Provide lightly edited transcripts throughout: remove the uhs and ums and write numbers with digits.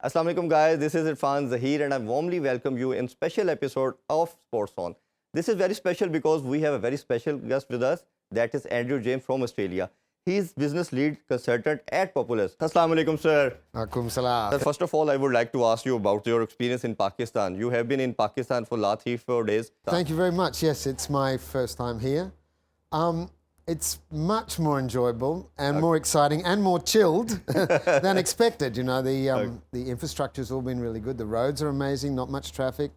Assalamu alaikum guys, this is Irfan Zahir and I warmly welcome you in special episode of Sports On. This is very special because we have a very special guest with us, that is Andrew James from Australia. He is business lead consultant at Populous. Assalamu alaikum sir. Alaikum salam. First of all, I would like to ask you about your experience in Pakistan. You have been in Pakistan for last 3-4 days. Thank you very much. Yes, it's my first time here. It's much more enjoyable and more exciting and more chilled than expected. You know, the infrastructure's all been really good. The roads are amazing, not much traffic.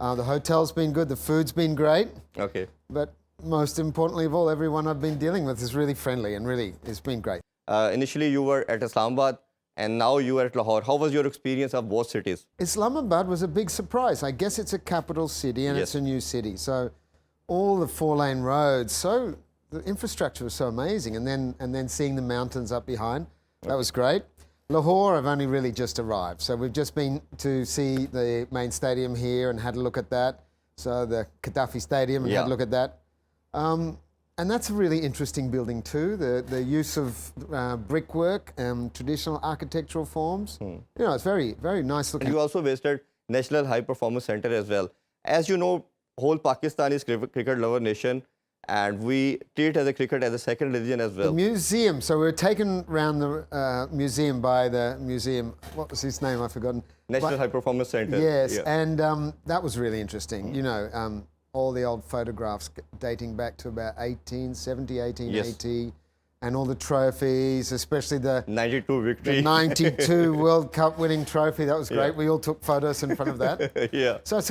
The hotel's been good. The food's been great. Okay. But most importantly of all, everyone I've been dealing with is really friendly and really, it's been great. Initially, you were at Islamabad and now you are at Lahore. How was your experience of both cities? Islamabad was a big surprise. I guess it's a capital city and it's a new city. So all the 4-lane roads, the infrastructure was so amazing. And then seeing the mountains up behind, that was great. Lahore, I've only really just arrived. So we've just been to see the main stadium here and had a look at that. So the Qaddafi Stadium and had a look at that. And that's a really interesting building too. The use of brickwork and traditional architectural forms. You know, it's very, very nice looking. You also visited National High Performance Center as well. As you know, whole Pakistan is cricket lover nation, and we treat as a cricket as a second religion as well. The museum. So we were taken around the museum by the museum. What was his name? I've forgotten. National High Performance Center. Yes, and that was really interesting. You know, all the old photographs dating back to about 1870, 1880, and all the trophies, especially the 92 victory. the 92 World Cup winning trophy. That was great. We all took photos in front of that. So it's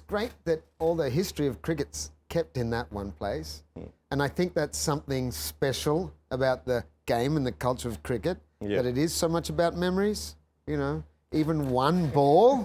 great that all the history of cricket's kept in that one place. And I think that's something special about the game and the culture of cricket, that it is so much about memories, you know. Even one ball,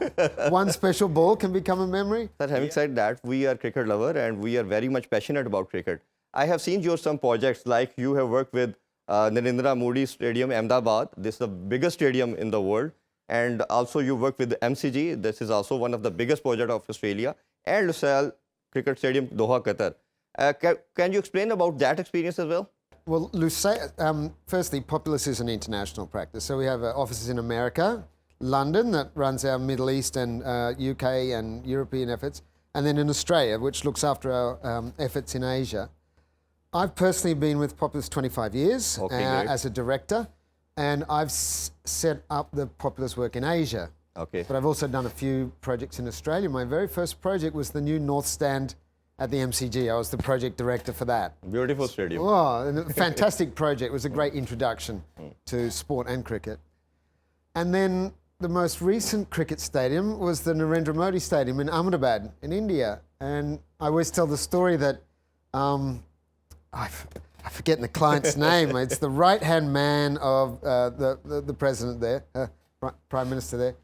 one special ball can become a memory. But having said that, we are cricket lover and we are very much passionate about cricket. I have seen your some projects, like you have worked with Nendra Modi Stadium, Ahmadbad. This is the biggest stadium in the world. And also you work with the MCG. This is also one of the biggest projects of Australia. And Lusail Cricket Stadium, Doha, Qatar. Can you explain about that experience as well? Well, Lusail, firstly, Populous is an international practice. So we have offices in America, London, that runs our Middle East and UK and European efforts, and then in Australia, which looks after our efforts in Asia. I've personally been with Populous 25 years as a director, and I've set up the Populous work in Asia. But I've also done a few projects in Australia. My very first project was the new North Stand at the MCG. I was the project director for that. Beautiful stadium. Oh, and a fantastic project. It was a great introduction to sport and cricket. And then the most recent cricket stadium was the Nendra Modi Stadium in Ahmadbad in India. And I always tell the story that I'm forgetting the client's name. It's the right-hand man of the president there, Prime Minister there.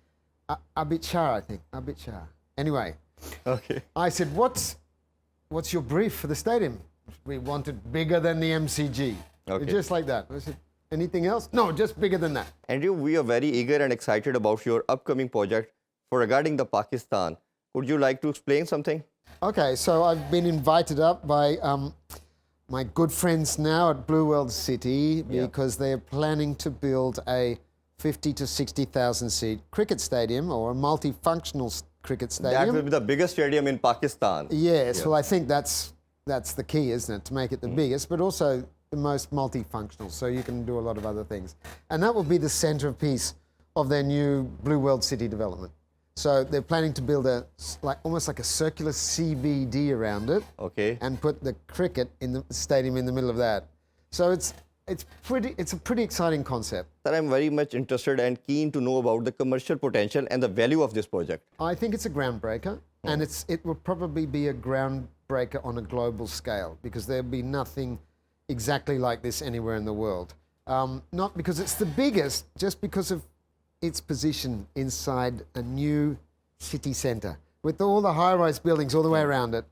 Abid Shah, I think. Abid Shah. Anyway, I said, what's your brief for the stadium? We want it bigger than the MCG. Just like that. I said, anything else? No, just bigger than that. Andrew, we are very eager and excited about your upcoming project regarding the Pakistan. Would you like to explain something? Okay, so I've been invited up by my good friends now at Blue World City because they are planning to build a 50 to 60,000 seat cricket stadium, or a multifunctional cricket stadium. That will be the biggest stadium in Pakistan. Yes, well, I think that's the key, isn't it? To make it the biggest, but also the most multifunctional, so you can do a lot of other things. And that will be the centerpiece of their new Blue World City development. So they're planning to build almost like a circular CBD around it, and put the cricket in the stadium in the middle of that. So it's a pretty exciting concept. Sir, I'm very much interested and keen to know about the commercial potential and the value of this project. I think it's a groundbreaker, and it will probably be a groundbreaker on a global scale, because there'll be nothing exactly like this anywhere in the world. Not because it's the biggest, just because of its position inside a new city centre, with all the high-rise buildings all the way around it,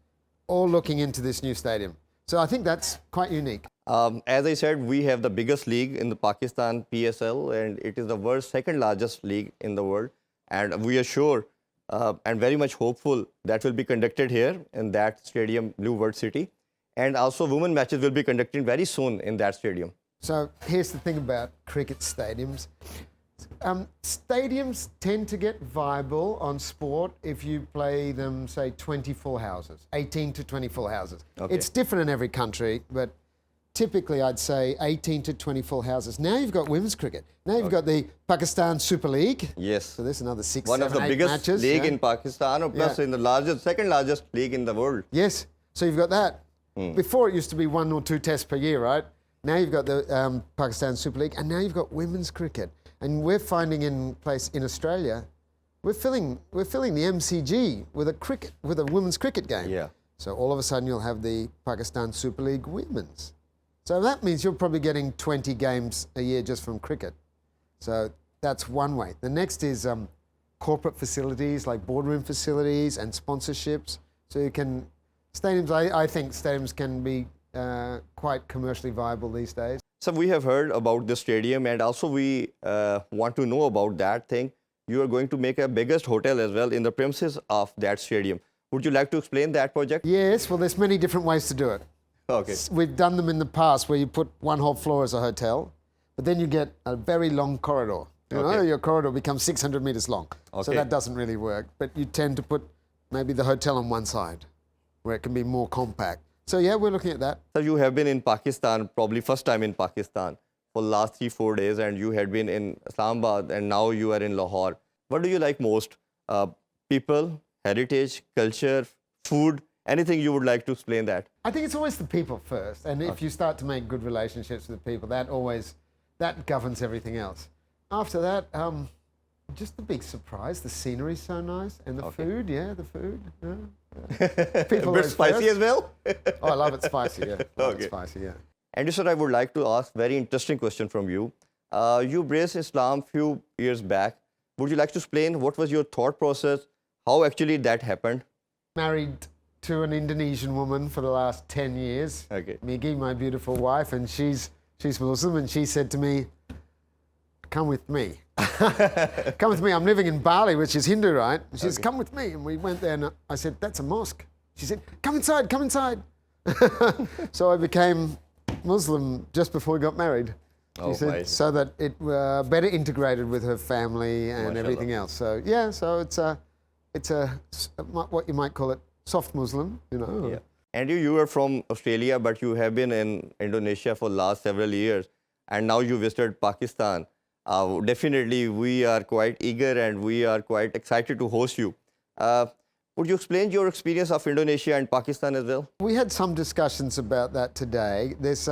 all looking into this new stadium. So I think that's quite unique. As I said, we have the biggest league in the Pakistan, PSL, and it is the world's second largest league in the world. And we are sure and very much hopeful that will be conducted here in that stadium, Blue World City. And also women matches will be conducted very soon in that stadium. So here's the thing about cricket stadiums. Stadiums tend to get viable on sport if you play them, say, 24 houses, 18 to 24 houses. Okay. It's different in every country, but typically I'd say 18 to 24 houses. Now you've got women's cricket. Now you've got the Pakistan Super League. Yes. So there's another 6, One 7, of the 8 biggest matches. league yeah. in Pakistan, or plus Yeah. in the largest, second largest league in the world. Yes, so you've got that. Before it used to be 1 or 2 tests per year, right? Now you've got the Pakistan Super League, and now you've got women's cricket. And we're finding in Australia, we're filling the MCG with a women's cricket game. Yeah. So all of a sudden you'll have the Pakistan Super League women's. So that means you're probably getting 20 games a year just from cricket. So that's one way. The next is corporate facilities like boardroom facilities and sponsorships. So you can, stadiums, I think stadiums can be quite commercially viable these days. So we have heard about the stadium, and also we want to know about that thing. You are going to make a biggest hotel as well in the premises of that stadium. Would you like to explain that project? Yes, well, there's many different ways to do it. Okay. We've done them in the past where you put one whole floor as a hotel, but then you get a very long corridor. You know, Okay. your corridor becomes 600 meters long. So Okay. that doesn't really work. But you tend to put maybe the hotel on one side where it can be more compact. So yeah, we're looking at that. So you have been in Pakistan, probably first time in Pakistan for last 3-4 days, and you had been in Islamabad, and now you are in Lahore. What do you like most? People, heritage, culture, food, anything you would like to explain that? I think it's always the people first. And if you start to make good relationships with people, that governs everything else. After that, just the big surprise. The scenery's so nice. And the food, the food. Yeah. People A bit always spicy first. as well? Oh, I love it spicy, yeah. Love Okay. it spicy, yeah. And sir, I would like to ask very interesting question from you. You embraced Islam few years back. Would you like to explain what was your thought process? How actually that happened? Married to an Indonesian woman for the last 10 years. Okay. Miggy, my beautiful wife, and she's Muslim, and she said to me, come with me. Come with me. I'm living in Bali, which is Hindu, right? She says, come with me. And we went there, and I said, that's a mosque. She said, come inside, come inside. So I became Muslim just before we got married. She Oh, said, my. so that it better integrated with her family and Mashallah. everything else. So yeah, so it's what you might call it soft Muslim, you know. Yeah. And you are from Australia, but you have been in Indonesia for last several years, and now you visited Pakistan. Definitely, we are quite eager and we are quite excited to host you. Would you explain your experience of Indonesia and Pakistan as well? We had some discussions about that today. There's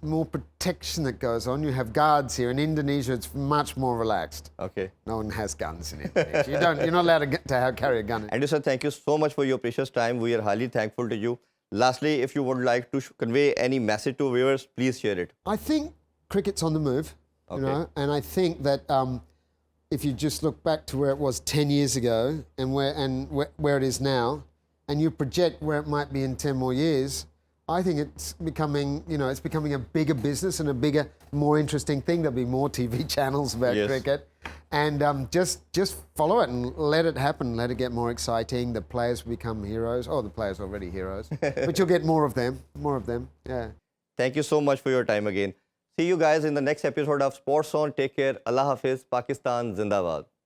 more protection that goes on. You have guards here. In Indonesia, it's much more relaxed. Okay. No one has guns in Indonesia. You're not allowed to carry a gun. And sir, thank you so much for your precious time. We are highly thankful to you. Lastly, if you would like to convey any message to viewers, please share it. I think cricket's on the move, Okay. you know, and I think that if you just look back to where it was 10 years ago and where it is now, and you project where it might be in 10 more years, I think it's becoming a bigger business and a bigger, more interesting thing. There'll be more TV channels about Yes. cricket, and just follow it and let it happen. Let it get more exciting. The players become heroes. Oh, the players are already heroes, but you'll get more of them. More of them. Yeah. Thank you so much for your time again. See you guys in the next episode of Sports On. Take care. Allah Hafiz. Pakistan Zindabad.